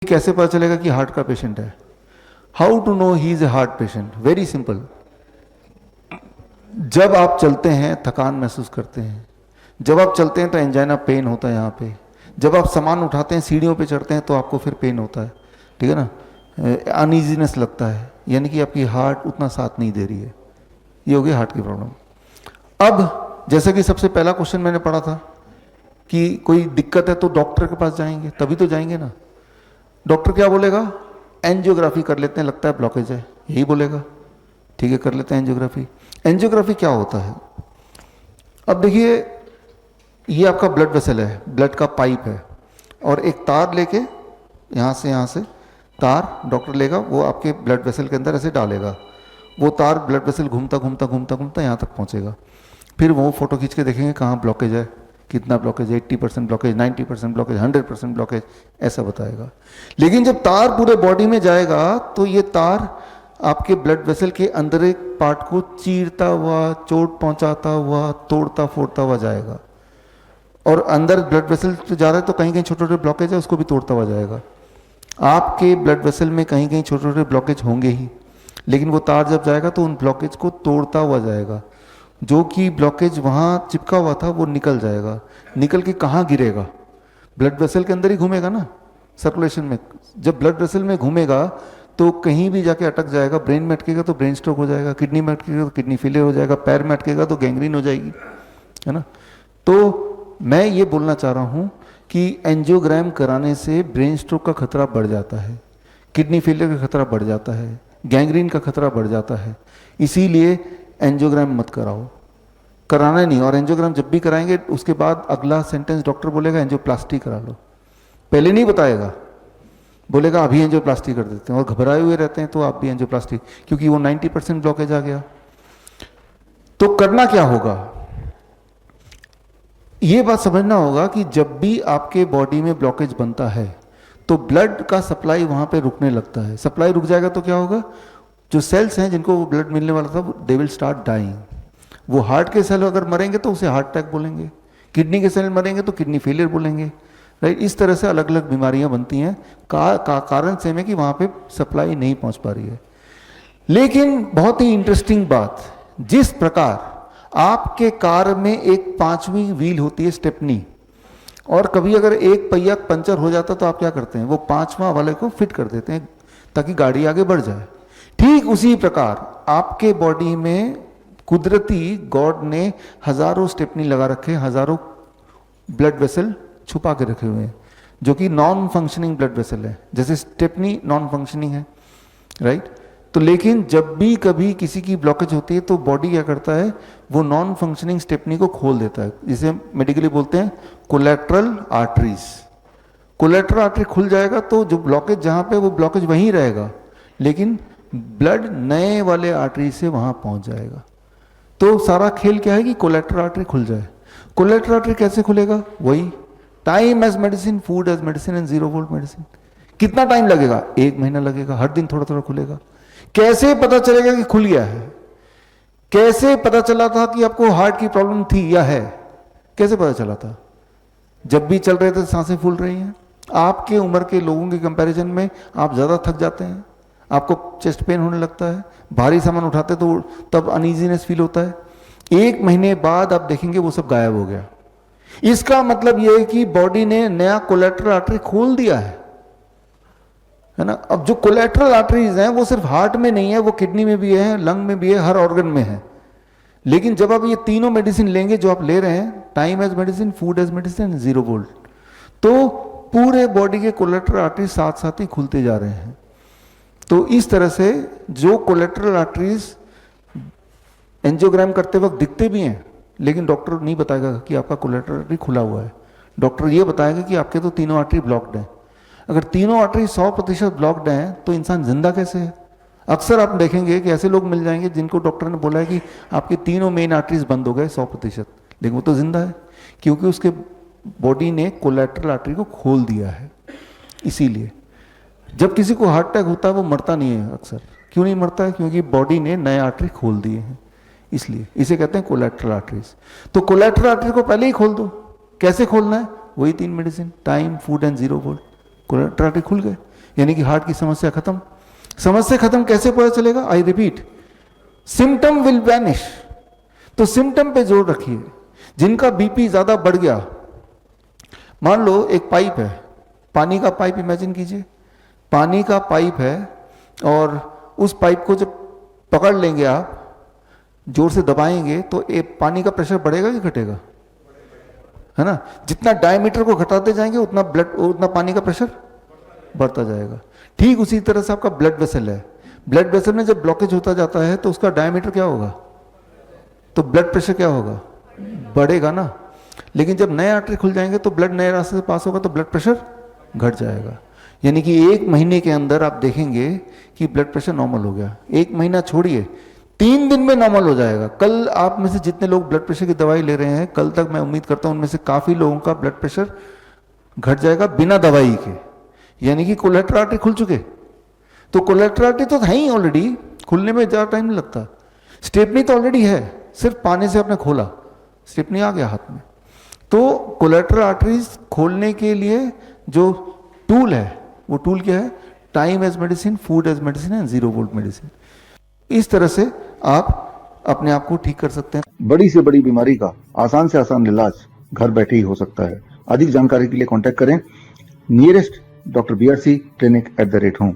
कैसे पता चलेगा कि हार्ट का पेशेंट है? How to know he is a heart patient? Very simple. जब आप चलते हैं थकान महसूस करते हैं, जब आप चलते हैं तो एंजाइना पेन होता है यहाँ पे, जब आप सामान उठाते हैं सीढ़ियों पे चढ़ते हैं तो आपको फिर पेन होता है, ठीक है ना, अनईजीनेस लगता है, यानी कि आपकी हार्ट उतना साथ नहीं दे रही है। ये हो गई हार्ट की प्रॉब्लम। अब जैसे कि सबसे पहला क्वेश्चन मैंने पढ़ा था कि कोई दिक्कत है तो डॉक्टर के पास जाएंगे, तभी तो जाएंगे ना। डॉक्टर क्या बोलेगा? एंजियोग्राफी कर लेते हैं, लगता है ब्लॉकेज है, यही बोलेगा। ठीक है, कर लेते हैं एंजियोग्राफी। एंजियोग्राफी क्या होता है? अब देखिए, ये आपका ब्लड वेसल है, ब्लड का पाइप है, और एक तार लेके यहाँ से तार डॉक्टर लेगा, वो आपके ब्लड वेसल के अंदर ऐसे डालेगा। वो तार ब्लड वेसल घूमता घूमता घूमता घूमता यहाँ तक पहुँचेगा। फिर वो फोटो खींच के देखेंगे कहाँ ब्लॉकेज है, कितना ब्लॉकेज है, 80% ब्लॉकेज, 90% ब्लॉकेज, 100% ब्लॉकेज, ऐसा बताएगा। लेकिन जब तार पूरे बॉडी में जाएगा तो ये तार आपके ब्लड वेसल के अंदर एक पार्ट को चीरता हुआ, चोट पहुंचाता हुआ, तोड़ता फोड़ता हुआ जाएगा। और अंदर ब्लड वेसल जा रहा है तो कहीं कहीं छोटे छोटे ब्लॉकेज है, उसको भी तोड़ता हुआ जाएगा। आपके ब्लड वेसल में कहीं कहीं छोटे छोटे ब्लॉकेज होंगे ही, लेकिन वो तार जब जाएगा तो उन ब्लॉकेज को तोड़ता हुआ जाएगा। जो कि ब्लॉकेज वहाँ चिपका हुआ था वो निकल जाएगा। निकल के कहाँ गिरेगा? ब्लड वेसल के अंदर ही घूमेगा ना, सर्कुलेशन में। जब ब्लड वेसल में घूमेगा तो कहीं भी जाके अटक जाएगा। ब्रेन में अटकेगा तो ब्रेन स्ट्रोक हो जाएगा, किडनी में अटकेगा तो किडनी फेलियर हो जाएगा, पैर में अटकेगा तो गैंग्रीन हो जाएगी, है ना। तो मैं ये बोलना चाह रहा हूँ कि एंजियोग्राम कराने से ब्रेन स्ट्रोक का खतरा बढ़ जाता है, किडनी फेलियर का खतरा बढ़ जाता है, गैंग्रीन का खतरा बढ़ जाता है। इसीलिए एंजियोग्राम मत कराओ, कराना नहीं। और एंजियोग्राम जब भी कराएंगे उसके बाद अगला सेंटेंस डॉक्टर बोलेगा एंजियोप्लास्टी करा लो। पहले नहीं बताएगा, बोलेगा अभी एंजियोप्लास्टी कर देते हैं, और घबराए हुए रहते हैं तो आप भी एंजियोप्लास्टी, क्योंकि वो 90% ब्लॉकेज आ गया। तो करना क्या होगा? ये बात समझना होगा कि जब भी आपके बॉडी में ब्लॉकेज बनता है तो ब्लड का सप्लाई वहां पे रुकने लगता है। सप्लाई रुक जाएगा तो क्या होगा? जो सेल्स हैं जिनको वो ब्लड मिलने वाला था, दे विल स्टार्ट डाइंग। वो हार्ट के सेल अगर मरेंगे तो उसे हार्ट अटैक बोलेंगे, किडनी के सेल मरेंगे तो किडनी फेलियर बोलेंगे, राइट। इस तरह से अलग अलग बीमारियां बनती हैं कारण से में कि वहां पे सप्लाई नहीं पहुंच पा रही है। लेकिन बहुत ही इंटरेस्टिंग बात, जिस प्रकार आपके कार में एक 5वीं व्हील होती है, स्टेपनी, और कभी अगर एक पहिया पंचर हो जाता तो आप क्या करते हैं? वो 5वां वाले को फिट कर देते हैं ताकि गाड़ी आगे बढ़ जाए। ठीक उसी प्रकार आपके बॉडी में कुदरती गॉड ने हजारों स्टेपनी लगा रखे, हजारों ब्लड वेसल छुपा के रखे हुए हैं, जो कि नॉन फंक्शनिंग ब्लड वेसल है। जैसे स्टेपनी नॉन फंक्शनिंग है, राइट। तो लेकिन जब भी कभी किसी की ब्लॉकेज होती है तो बॉडी क्या करता है? वो नॉन फंक्शनिंग स्टेपनी को खोल देता है, जिसे मेडिकली बोलते हैं कोलेट्रल आर्टरीज। कोलेट्रल आर्टरी खुल जाएगा तो जो ब्लॉकेज जहां पे, वो ब्लॉकेज वहीं रहेगा, लेकिन ब्लड नए वाले आर्टरी से वहां पहुंच जाएगा। तो सारा खेल क्या है कि कोलेट्रल आर्टरी खुल जाए। कोलेट्रल आर्टरी कैसे खुलेगा? वही time as medicine, food as medicine and 0 volt medicine. कितना टाइम लगेगा? 1 महीना लगेगा, हर दिन थोड़ा थोड़ा खुलेगा। कैसे पता चलेगा कि खुल गया है? कैसे पता चला था कि आपको हार्ट की प्रॉब्लम थी या है? कैसे पता चला था? जब भी चल रहे थे सांसें फूल रही हैं। आपके उम्र के लोगों के कंपैरिजन में आप ज्यादा थक जाते हैं, आपको चेस्ट पेन होने लगता है, भारी सामान उठाते तो तब अनईजीनेस फील होता है। 1 महीने बाद आप देखेंगे वो सब गायब हो गया। इसका मतलब यह है कि बॉडी ने नया कोलेट्रल आर्टरी खोल दिया है ना। अब जो कोलेट्रल आर्टरीज हैं वो सिर्फ हार्ट में नहीं है, वो किडनी में भी है, लंग में भी है, हर ऑर्गन में है। लेकिन जब आप ये तीनों मेडिसिन लेंगे जो आप ले रहे हैं, time as medicine, food as medicine, 0 volt, तो पूरे बॉडी के कोलेट्रल आर्टरीज साथ साथ ही खुलते जा रहे हैं। तो इस तरह से जो कोलेट्रल आर्टरीज एंजियोग्राम करते वक्त दिखते भी हैं, लेकिन डॉक्टर नहीं बताएगा कि आपका कोलेट्रल आर्टरी खुला हुआ है। डॉक्टर ये बताएगा कि आपके तो तीनों आर्टरी ब्लॉक्ड हैं। अगर तीनों आर्टरी 100% ब्लॉक्ड हैं तो इंसान जिंदा कैसे है? अक्सर आप देखेंगे कि ऐसे लोग मिल जाएंगे जिनको डॉक्टर ने बोला है कि आपके तीनों मेन आर्टरीज बंद हो गए 100%, लेकिन वो तो जिंदा है, क्योंकि उसके बॉडी ने कोलेट्रल आर्टरी को खोल दिया है। इसीलिए जब किसी को हार्ट अटैक होता है वो मरता नहीं है अक्सर। क्यों नहीं मरता है? क्योंकि बॉडी ने नए आर्टरी खोल दिए हैं, इसलिए इसे कहते हैं कोलेट्रल आर्टरीज। तो कोलेट्रल आर्टरी को पहले ही खोल दो। कैसे खोलना है? वही 3 medicine, time, food and 0 volt. Collateral artery खुल गए। यानी कि हार्ट की समस्या खत्म। समस्या खत्म कैसे पता चलेगा? I repeat, symptom will vanish. तो सिम्टम पे जोर रखिए। जिनका बीपी ज्यादा बढ़ गया, मान लो एक पाइप है, पानी का पाइप इमेजिन कीजिए, पानी का पाइप है और उस पाइप को जब पकड़ लेंगे आप, जोर से दबाएंगे तो पानी का प्रेशर बढ़ेगा कि घटेगा? है ना? जितना डायमीटर को घटाते जाएंगे उतना पानी का प्रेशर बढ़ता जाएगा। ठीक उसी तरह से आपका ब्लड वेसल है, ब्लड वेसल में जब ब्लॉकेज होता जाता है तो उसका डायमीटर क्या होगा? तो ब्लड प्रेशर क्या होगा? बढ़ेगा ना। लेकिन जब नए आर्टरी खुल जाएंगे तो ब्लड नए रास्ते से पास होगा तो ब्लड प्रेशर घट जाएगा। यानी कि 1 महीने के अंदर आप देखेंगे कि ब्लड प्रेशर नॉर्मल हो गया। 1 महीना छोड़िए, 3 दिन में नॉर्मल हो जाएगा। कल आप में से जितने लोग ब्लड प्रेशर की दवाई ले रहे हैं, कल तक मैं उम्मीद करता हूं उनमें से काफी लोगों का ब्लड प्रेशर घट जाएगा बिना दवाई के। यानी कि कोलेटरल आर्टरी खुल चुके। तो कोलेटरल आर्टरी तो है ही ऑलरेडी, खुलने में ज्यादा टाइम नहीं लगता। स्टेपनी तो ऑलरेडी है, सिर्फ पानी से आपने खोला, स्टेपनी आ गया हाथ में। तो कोलेटरल आर्टरीज खोलने के लिए जो टूल है, वो टूल क्या है? Time as medicine, food as medicine and 0 volt medicine. इस तरह से आप अपने आप को ठीक कर सकते हैं। बड़ी से बड़ी बीमारी का आसान से आसान इलाज घर बैठे ही हो सकता है। अधिक जानकारी के लिए कांटेक्ट करें nearest doctor BRC clinic @ home.